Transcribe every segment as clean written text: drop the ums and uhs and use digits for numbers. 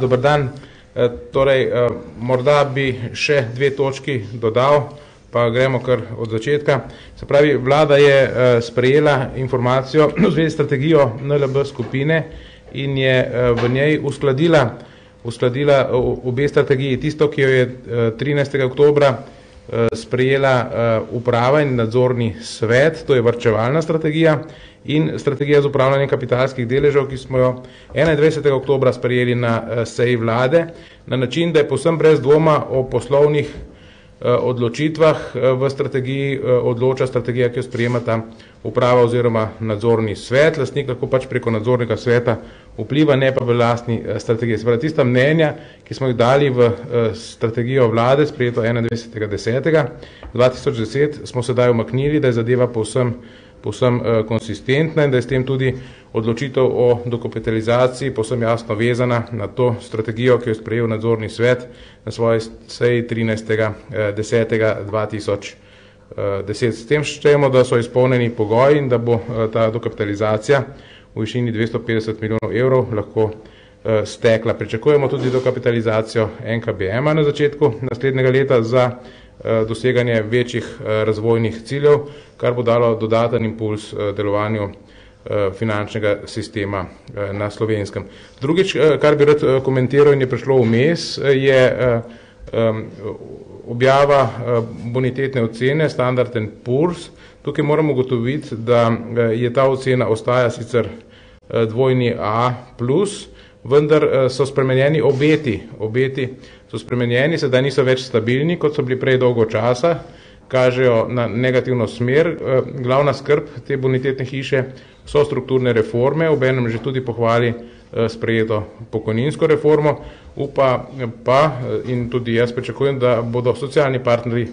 Dober dan. Torej, morda bi še dve točki dodal, pa gremo kar od začetka. Se pravi, vlada je sprejela informacijo v zvezi s strategijo NLB skupine in je v njej uskladila obe strategiji. Tisto, ki jo je 13. oktobra sprejela uprava in nadzorni svet, to je varčevalna strategija, in strategija z upravljanjem kapitalskih deležev, ki smo jo 21. oktobra sprejeli na seji vlade, na način, da je povsem brez dvoma o poslovnih odločitvah v strategiji odloča strategija, ki jo sprejemata uprava oziroma nadzorni svet. Lastnik lahko pač preko nadzornega sveta vpliva, ne pa v lastni strategiji. Se pravi, tista mnenja, ki smo jih dali v strategijo vlade, sprejeto 21.10.2010, smo sedaj umaknili, da je zadeva povsem konsistentna in da je s tem tudi odločitev o dokapitalizaciji povsem jasno vezana na to strategijo, ki jo je sprejel nadzorni svet na svoji seji 13.10.2010. S tem štejemo, da so izpolnjeni pogoji in da bo ta dokapitalizacija v višini 250 milijonov evrov lahko stekla. Pričakujemo tudi dokapitalizacijo NKBM-a na začetku naslednjega leta za doseganje večjih razvojnih ciljev, kar bo dalo dodaten impuls delovanju finančnega sistema na Slovenskem. Drugič, kar bi rad komentiral in je prišlo vmes, je objava bonitetne ocene Standard & Poor's. Tukaj moramo ugotoviti, da je ta ocena ostaja sicer dvojni A+, vendar so spremenjeni obeti so spremenjeni, sedaj niso več stabilni, kot so bili prej dolgo časa, kažejo na negativno smer. Glavna skrb te bonitetne hiše so strukturne reforme, obenem že tudi pohvali sprejeto pokojninsko reformo, upa pa in tudi jaz pričakujem, da bodo socialni partnerji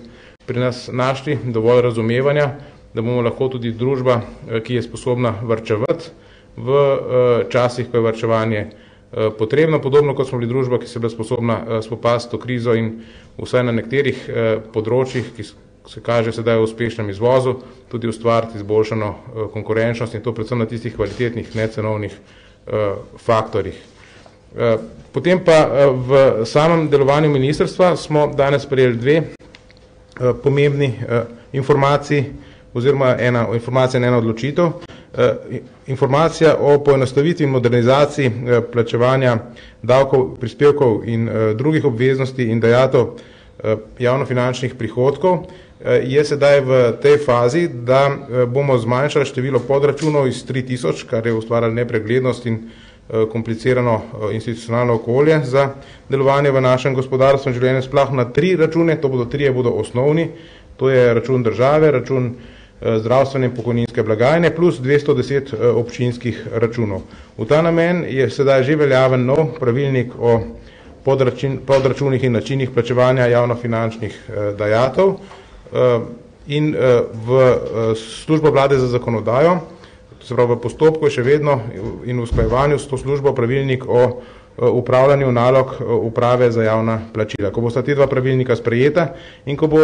pri nas našli dovolj razumevanja, da bomo lahko tudi družba, ki je sposobna varčevati v časih, ko je varčevanje potrebno, podobno kot smo bili družba, ki se je bila sposobna spopasti to krizo in vsaj na nekaterih področjih, ki se kaže sedaj v uspešnem izvozu, tudi ustvariti izboljšano konkurenčnost in to predvsem na tistih kvalitetnih, necenovnih faktorjih. Potem pa v samem delovanju ministrstva smo danes sprejeli dve pomembni informaciji oziroma ena informacija in ena odločitev. Informacija o poenostavitvi in modernizaciji plačevanja davkov, prispevkov in drugih obveznosti in dajatev javnofinančnih prihodkov je sedaj v tej fazi, da bomo zmanjšali število podračunov iz 3000, kar je ustvarjalo nepreglednost in komplicirano institucionalno okolje za delovanje v našem gospodarstvu in življenju, sploh na 3 račune, trije bodo osnovni, to je račun države, račun zdravstvene in pokojninske blagajne plus 210 občinskih računov. V ta namen je sedaj že veljaven nov pravilnik o podračunih in načinih plačevanja javnofinančnih dajatev in v službo vlade za zakonodajo, se pravi v postopku je še vedno in v usklajevanju s to službo pravilnik o upravljanju nalog uprave za javna plačila. Ko bosta te dva pravilnika sprejeta in ko bo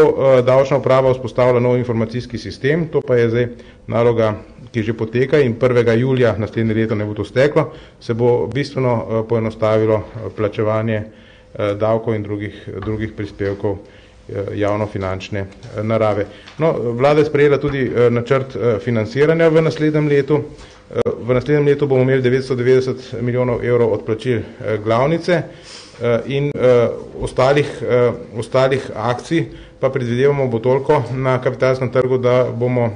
davčna uprava vzpostavila nov informacijski sistem, to pa je zdaj naloga, ki že poteka in 1. julija naslednje leto ne bo to steklo, se bo bistveno poenostavilo plačevanje davkov in drugih prispevkov javnofinančne narave. No, vlada je sprejela tudi načrt financiranja v naslednjem letu. V naslednjem letu bomo imeli 990 milijonov evrov odplačil glavnice in ostalih akcij pa predvidevamo bo toliko na kapitalskem trgu, da bomo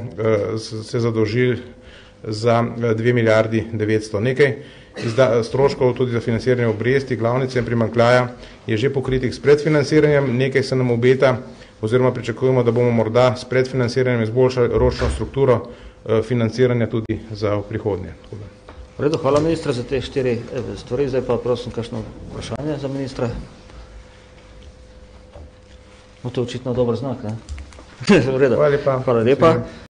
se zadolžili za 2 milijardi 900. Nekaj stroškov tudi za financiranje obresti, glavnice in primanjkljaja je že pokritih s predfinanciranjem, nekaj se nam obeta oziroma pričakujemo, da bomo morda s predfinanciranjem izboljšali ročno strukturo financiranja tudi za v prihodnje. V redu, hvala ministra za te 4 stvari, zdaj pa prosim kakšno vprašanje za ministra. No, to je očitno dober znak, ne? V redu. Hvala lepa. Hvala lepa.